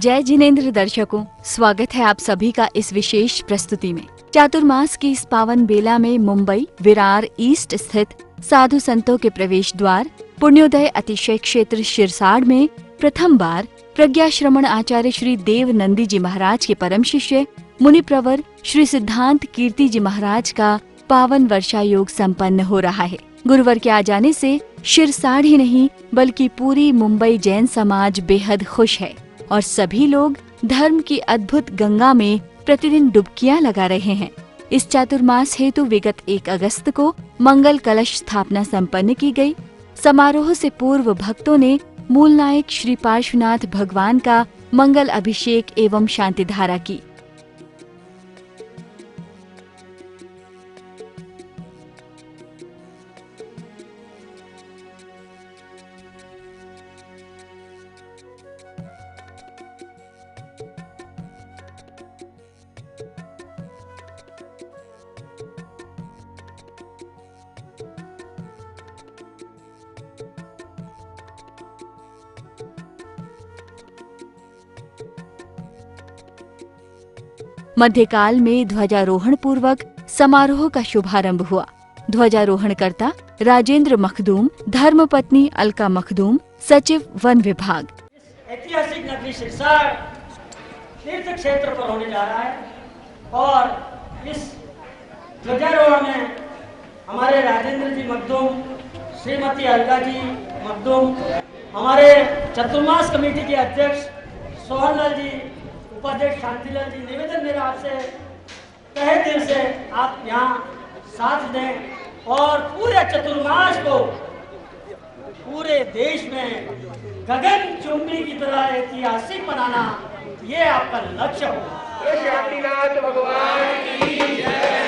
जय जिनेंद्र दर्शकों, स्वागत है आप सभी का इस विशेष प्रस्तुति में। चातुर्मास की इस पावन बेला में मुंबई विरार ईस्ट स्थित साधु संतों के प्रवेश द्वार पुण्योदय अतिशय क्षेत्र शिरसाड़ में प्रथम बार प्रज्ञाश्रमण आचार्य श्री देव नंदी जी महाराज के परम शिष्य मुनि प्रवर श्री सिद्धांत कीर्ति जी महाराज का पावन वर्षा योग संपन्न हो रहा है। गुरुवर के आ जाने से शिरसाड़ ही नहीं बल्कि पूरी मुंबई जैन समाज बेहद खुश है और सभी लोग धर्म की अद्भुत गंगा में प्रतिदिन डुबकियां लगा रहे हैं। इस चातुर्मास हेतु विगत 1 अगस्त को मंगल कलश स्थापना संपन्न की गई। समारोह से पूर्व भक्तों ने मूल नायक श्री पार्श्वनाथ भगवान का मंगल अभिषेक एवं शांति धारा की। मध्यकाल में ध्वजारोहण पूर्वक समारोह का शुभारंभ हुआ। ध्वजारोहणकर्ता राजेंद्र मखदूम, धर्मपत्नी अलका मखदूम, सचिव वन विभाग। ऐतिहासिक नगरी शिरसाड़ तीर्थ क्षेत्र पर होने जा रहा है और इस ध्वजारोहण में हमारे राजेंद्र जी मखदूम, श्रीमती अलका जी मखदूम, हमारे चतुर्मास कमेटी के अध्यक्ष सोहनलाल जी, उपाध्यक्ष शांतिलाल जी, निवेदन मेरा आपसे तहे दिल से आप यहाँ साथ दें और पूरे चतुर्मास को पूरे देश में गगन चुंबी की तरह ऐतिहासिक बनाना ये आपका लक्ष्य हो। शांतिनाथ भगवान की जय।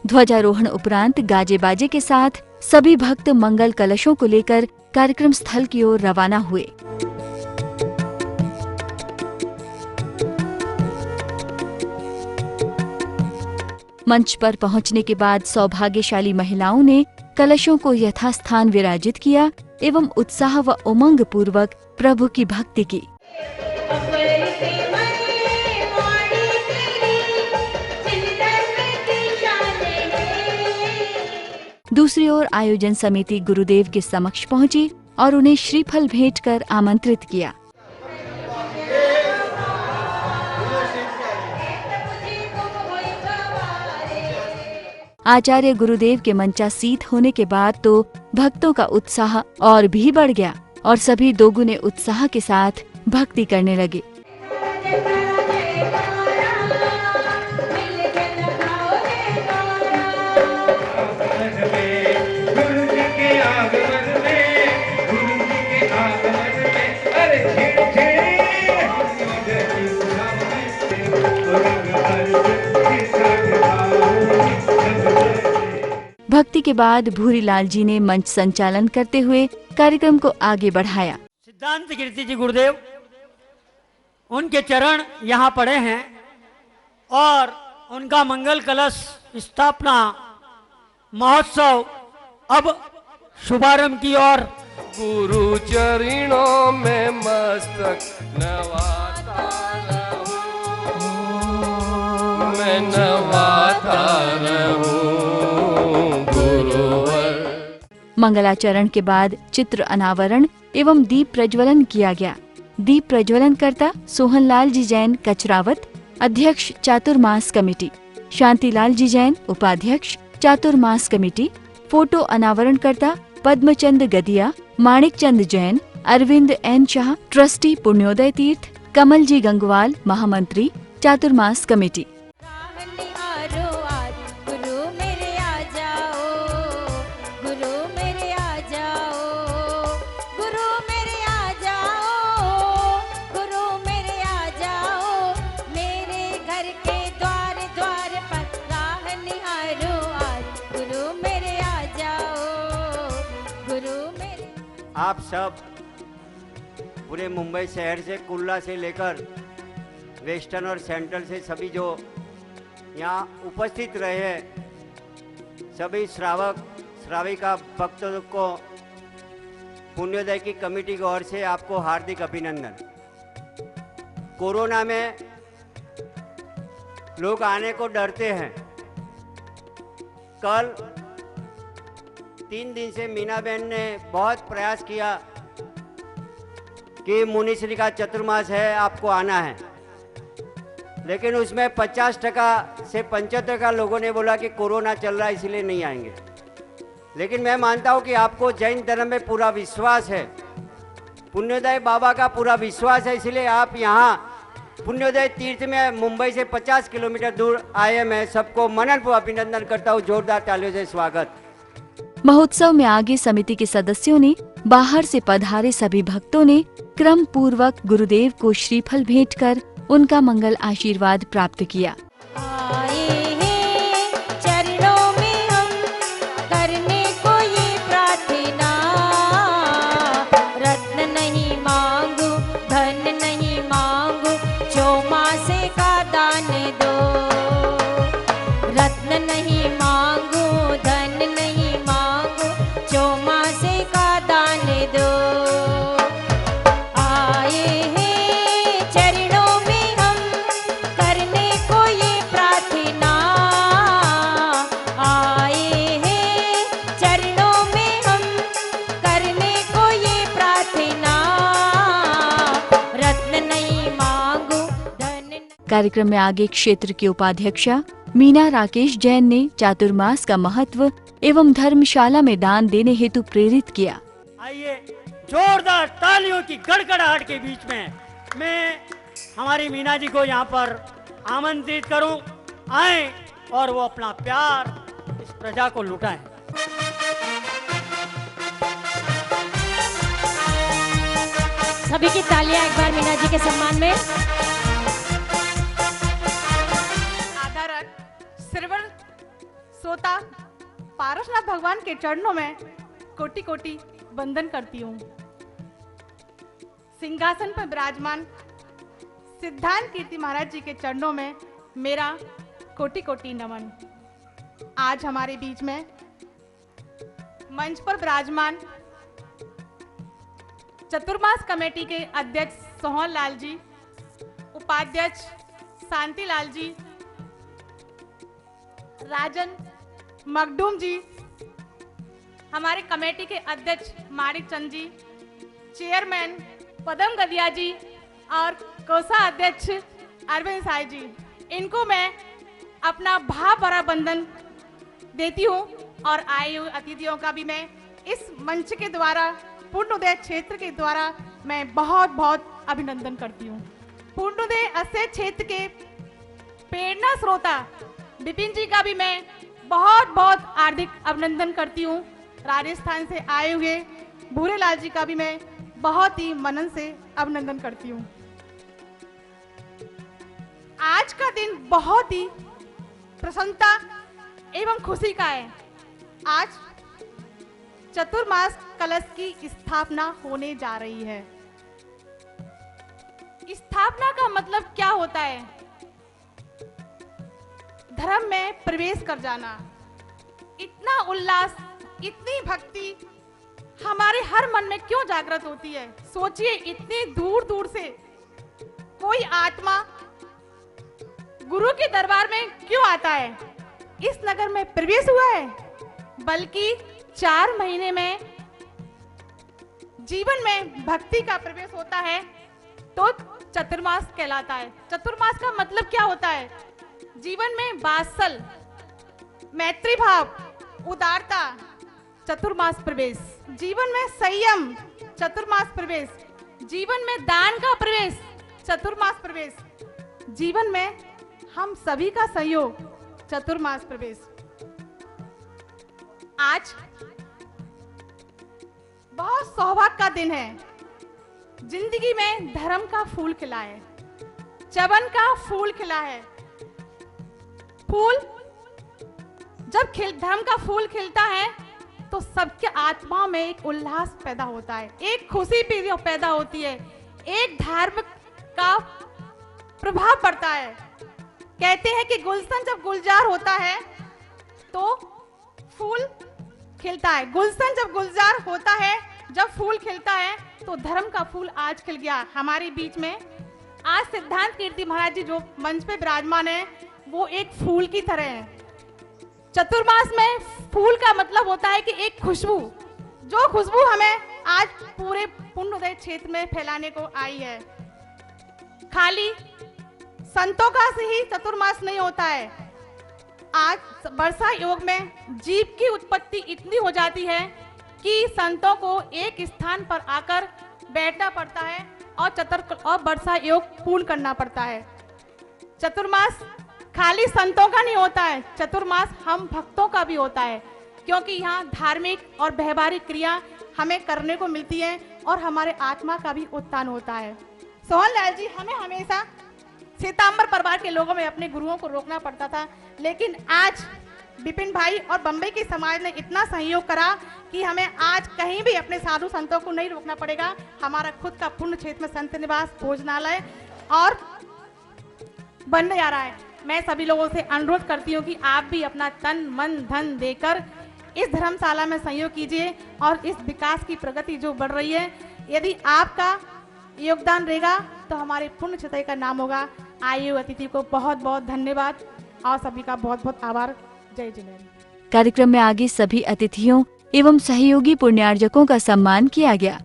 ध्वजारोहण उपरांत गाजे बाजे के साथ सभी भक्त मंगल कलशों को लेकर कार्यक्रम स्थल की ओर रवाना हुए। मंच पर पहुंचने के बाद सौभाग्यशाली महिलाओं ने कलशों को यथास्थान विराजित किया एवं उत्साह व उमंग पूर्वक प्रभु की भक्ति की। दूसरी ओर आयोजन समिति गुरुदेव के समक्ष पहुंची और उन्हें श्रीफल भेंट कर आमंत्रित किया। आचार्य गुरुदेव के मंचासीत होने के बाद तो भक्तों का उत्साह और भी बढ़ गया और सभी दोगुने उत्साह के साथ भक्ति करने लगे। भक्ति के बाद भूरीलाल जी ने मंच संचालन करते हुए कार्यक्रम को आगे बढ़ाया। सिद्धांत कीर्ति जी गुरुदेव, उनके चरण यहाँ पड़े हैं और उनका मंगल कलश स्थापना महोत्सव अब शुभारंभ की ओर। गुरु चरणों में मस्तक नवाता रहूं, मैं नवाता रहूं। मंगलाचरण के बाद चित्र अनावरण एवं दीप प्रज्वलन किया गया। दीप प्रज्वलन करता सोहनलाल जी जैन कचरावत, अध्यक्ष चातुर्मास कमेटी, शांतिलाल जी जैन उपाध्यक्ष चातुर्मास कमेटी। फोटो अनावरण करता पद्मचंद गदिया, माणिक चंद जैन, अरविंद एन शाह ट्रस्टी पुण्योदय तीर्थ, कमल जी गंगवाल महामंत्री चातुर्मास कमेटी। गुरु मेरे आ जाओ, आप सब पूरे मुंबई शहर से, कुल्ला से लेकर वेस्टर्न और सेंट्रल से सभी जो यहाँ उपस्थित रहे हैं, सभी श्राविका भक्तों को पुण्योदय की कमेटी की ओर से आपको हार्दिक अभिनंदन। कोरोना में लोग आने को डरते हैं। कल 3 दिन से मीना बहन ने बहुत प्रयास किया कि मुनिश्री का चतुर्मास है, आपको आना है, लेकिन उसमें 50% से 75% लोगों ने बोला कि कोरोना चल रहा है इसलिए नहीं आएंगे। लेकिन मैं मानता हूं कि आपको जैन धर्म में पूरा विश्वास है, पुण्योदय बाबा का पूरा विश्वास है, इसलिए आप यहाँ पुण्योदय तीर्थ में मुंबई से 50 किलोमीटर दूर आए। मैं सबको मननपूर्वक अभिनंदन करता हूँ। जोरदार तालियों से स्वागत। महोत्सव में आगे समिति के सदस्यों ने, बाहर से पधारे सभी भक्तों ने क्रम पूर्वक गुरुदेव को श्रीफल भेंट कर उनका मंगल आशीर्वाद प्राप्त किया। आए हैं चरणों में हम करने को ये प्रार्थना, रत्न नहीं मांगू धन नहीं मांगू, चौमासे का दान दो। रत्न नहीं मांगू धन नहीं मांगू, चौमासे का दान दो। आए हैं चरणों में हम करने को ये प्रार्थना, आए हैं चरणों में हम करने को ये प्रार्थना, रत्न नहीं मांगू धन नहीं। कार्यक्रम में आगे क्षेत्र की उपाध्यक्षा मीना राकेश जैन ने चातुर्मास का महत्व एवं धर्मशाला में दान देने हेतु प्रेरित किया। आइए जोरदार तालियों की गड़गड़ाहट के बीच में मैं हमारी मीना जी को यहाँ पर आमंत्रित करूं, आए और वो अपना प्यार इस प्रजा को लुटाएं। सभी की तालियां एक बार मीना जी के सम्मान में। आदरण श्रवण श्रोता पारसनाथ भगवान के चरणों में कोटि कोटि वंदन करती हूँ। सिंहासन पर विराजमान सिद्धांत कीर्ति महाराज जी के चरणों में मेरा कोटि कोटि नमन। आज हमारे बीच में मंच पर विराजमान चतुर्मास कमेटी के अध्यक्ष सोहन लाल जी, उपाध्यक्ष शांति लाल जी, राजन मखदूम जी, हमारे कमेटी के अध्यक्ष माणिक चंद जी, चेयरमैन पदम गदिया जी और कोषा अध्यक्ष अरविंद साई जी, इनको मैं अपना भाव भरा वंदन देती हूँ। और आए हुए अतिथियों का भी मैं इस मंच के द्वारा, पुण्योदय क्षेत्र के द्वारा मैं बहुत बहुत अभिनंदन करती हूँ। पुण्योदय अस्य क्षेत्र के प्रेरणा स्रोता विपिन जी का भी मैं बहुत बहुत हार्दिक अभिनंदन करती हूँ। राजस्थान से आए हुए भूरे लाल जी का भी मैं बहुत ही मनन से अभिनंदन करती हूँ। आज का दिन बहुत ही प्रसन्नता एवं खुशी का है। आज चतुर्मास कलश की स्थापना होने जा रही है। स्थापना का मतलब क्या होता है? धर्म में प्रवेश कर जाना। इतना उल्लास, इतनी भक्ति हमारे हर मन में क्यों जागृत होती है? सोचिए, इतनी दूर दूर से कोई आत्मा गुरु के दरबार में क्यों आता है? इस नगर में प्रवेश हुआ है, बल्कि 4 महीने में जीवन में भक्ति का प्रवेश होता है तो चतुर्मास कहलाता है। चतुर्मास का मतलब क्या होता है? जीवन में वात्सल, मैत्री भाव, उदारता, चतुर्मास प्रवेश। जीवन में संयम, चतुर्मास प्रवेश। जीवन में दान का प्रवेश, चतुर्मास प्रवेश। जीवन में हम सभी का सहयोग, चतुर्मास प्रवेश। आज बहुत सौभाग्य का दिन है। जिंदगी में धर्म का फूल खिला है, चवन का फूल खिला है। फूल जब धर्म का फूल खिलता है तो सबके आत्मा में एक उल्लास पैदा होता है, एक खुशी पैदा होती है, एक धार्मिक का प्रभाव पड़ता है। कहते हैं कि गुलशन जब गुलजार होता है तो फूल खिलता है। गुलशन जब गुलजार होता है, जब फूल खिलता है, तो धर्म का फूल आज खिल गया हमारे बीच में। आज सिद्धांत कीर्ति महाराज जी जो मंच पे विराजमान है, वो एक फूल की तरह है। चतुर्मास में फूल का मतलब होता है कि एक खुशबू, जो खुशबू हमें आज पूरे पुण्योदय क्षेत्र में फैलाने को आई है। खाली संतों का से ही चतुर्मास नहीं होता है। आज वर्षा योग में जीव की उत्पत्ति इतनी हो जाती है कि संतों को एक स्थान पर आकर बैठना पड़ता है और वर्षा योग पूर्ण करना पड़ता है। चतुर्मास खाली संतों का नहीं होता है, चतुर्मास हम भक्तों का भी होता है, क्योंकि यहाँ धार्मिक और व्यवहारिक क्रिया हमें करने को मिलती है और हमारे आत्मा का भी उत्थान होता है। सोहन लाल जी, हमें हमेशा सीतांबर परिवार के लोगों में अपने गुरुओं को रोकना पड़ता था, लेकिन आज विपिन भाई और बम्बई के समाज ने इतना सहयोग करा कि हमें आज कहीं भी अपने साधु संतों को नहीं रोकना पड़ेगा। हमारा खुद का पुण्य क्षेत्र में संत निवास भोजनालय और बनने जा रहा है। मैं सभी लोगों से अनुरोध करती हूँ कि आप भी अपना तन मन धन देकर इस धर्मशाला में सहयोग कीजिए और इस विकास की प्रगति जो बढ़ रही है, यदि आपका योगदान रहेगा तो हमारे पुण्य क्षेत्र का नाम होगा। आए हुए अतिथि को बहुत बहुत धन्यवाद और सभी का बहुत बहुत आभार। जय जिनेन्द्र। कार्यक्रम में आगे सभी अतिथियों एवं सहयोगी पुण्यार्जकों का सम्मान किया गया।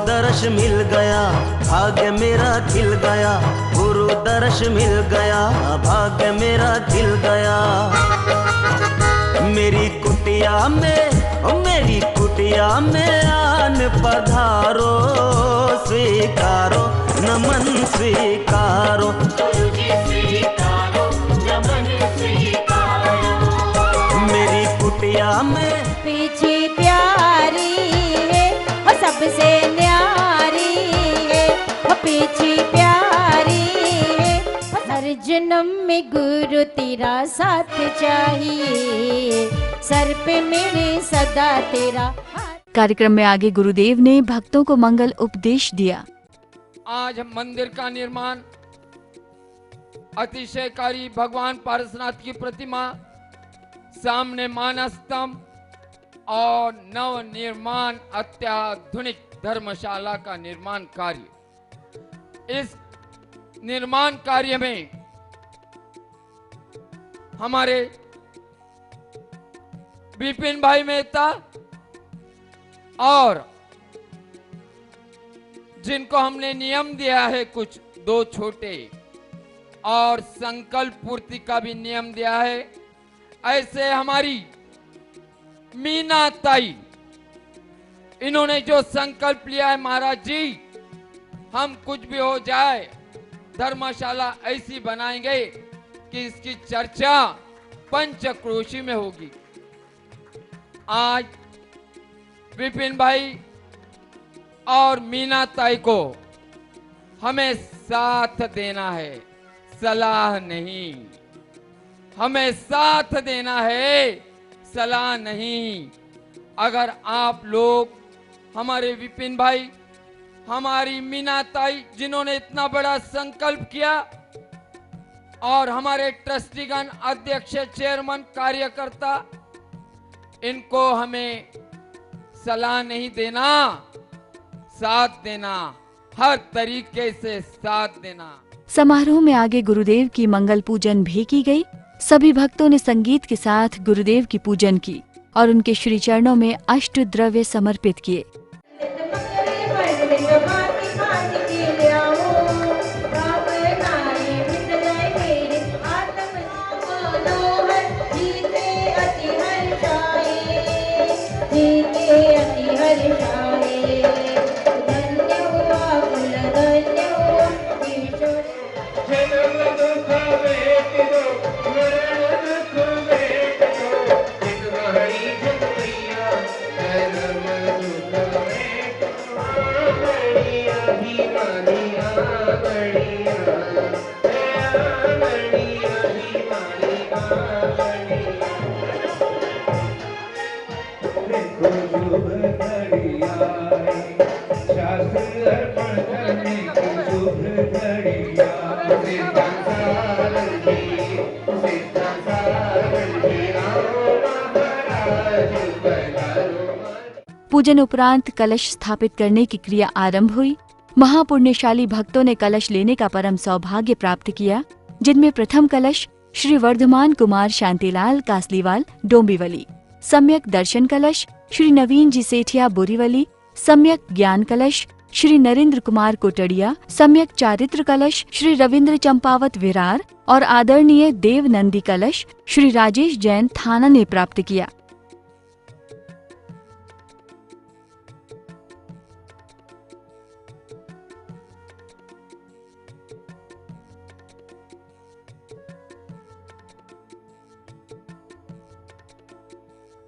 दर्श मिल गया, भाग्य मेरा खिल गया, गुरु दर्श मिल गया, भाग्य मेरा खिल गया। मेरी कुटिया में आन पधारो, स्वीकारो नमन स्वीकारो, मेरी कुटिया में पीछे प्यारी है और सबसे न्यारी है, वो पीछे प्यारी है। हर जन्म में गुरु तेरा साथ चाहिए, सर पे मेरे सदा तेरा। कार्यक्रम में आगे गुरुदेव ने भक्तों को मंगल उपदेश दिया। आज हम मंदिर का निर्माण, अतिशयकारी भगवान पारसनाथ की प्रतिमा, सामने मानस स्तंभ और नव निर्माण अत्याधुनिक धर्मशाला का निर्माण कार्य। इस निर्माण कार्य में हमारे विपिन भाई मेहता और जिनको हमने नियम दिया है कुछ दो छोटे, और संकल्प पूर्ति का भी नियम दिया है, ऐसे हमारी मीना ताई, इन्होंने जो संकल्प लिया है, महाराज जी हम कुछ भी हो जाए धर्मशाला ऐसी बनाएंगे कि इसकी चर्चा पंचक्रोशी में होगी। आज विपिन भाई और मीना ताई को हमें साथ देना है, सलाह नहीं। हमें साथ देना है, सलाह नहीं। अगर आप लोग, हमारे विपिन भाई, हमारी मीना ताई जिन्होंने इतना बड़ा संकल्प किया, और हमारे ट्रस्टीगण, अध्यक्ष, चेयरमैन, कार्यकर्ता, इनको हमें सलाह नहीं देना, साथ देना, हर तरीके से साथ देना। समारोह में आगे गुरुदेव की मंगल पूजन भी की गई। सभी भक्तों ने संगीत के साथ गुरुदेव की पूजन की और उनके श्री चरणों में अष्ट द्रव्य समर्पित किए। धन्य हुआ कुल पूजन उपरांत कलश स्थापित करने की क्रिया आरंभ हुई। महापुण्यशाली भक्तों ने कलश लेने का परम सौभाग्य प्राप्त किया, जिनमें प्रथम कलश श्री वर्धमान कुमार शांतिलाल कासलीवाल डोंबिवली, सम्यक दर्शन कलश श्री नवीन जी सेठिया बोरीवली, सम्यक ज्ञान कलश श्री नरेंद्र कुमार कोटड़िया, सम्यक चारित्र कलश श्री रविंद्र चंपावत विरार और आदरणीय देव नंदी कलश श्री राजेश जैन थाना ने प्राप्त किया।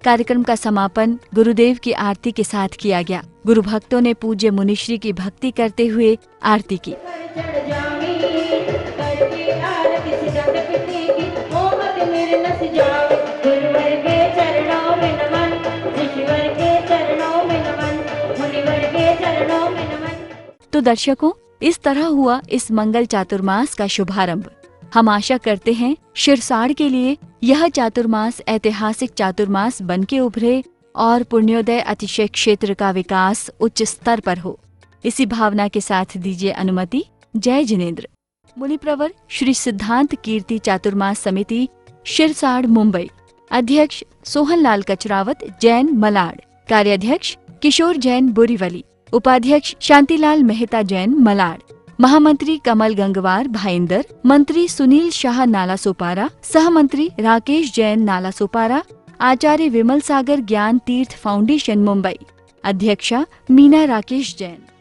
कार्यक्रम का समापन गुरुदेव की आरती के साथ किया गया। गुरु भक्तों ने पूज्य मुनिश्री की भक्ति करते हुए आरती की। तो दर्शकों, इस तरह हुआ इस मंगल चातुर्मास का शुभारंभ। हम आशा करते हैं शिरसाड़ के लिए यह चातुर्मास ऐतिहासिक चातुर्मास बन के उभरे और पुण्योदय अतिशय क्षेत्र का विकास उच्च स्तर पर हो। इसी भावना के साथ दीजिए अनुमति। जय जिनेन्द्र। मुनिप्रवर श्री सिद्धांत कीर्ति चातुर्मास समिति शिरसाड़ मुंबई। अध्यक्ष सोहनलाल कचरावत जैन मलाड। कार्याध्यक्ष किशोर जैन बोरीवली। उपाध्यक्ष शांतिलाल मेहता जैन मलाड। महामंत्री कमल गंगवार भाईंदर। मंत्री सुनील शाह नालासोपारा। सहमंत्री राकेश जैन नालासोपारा। आचार्य विमल सागर ज्ञान तीर्थ फाउंडेशन मुंबई। अध्यक्षा मीना राकेश जैन।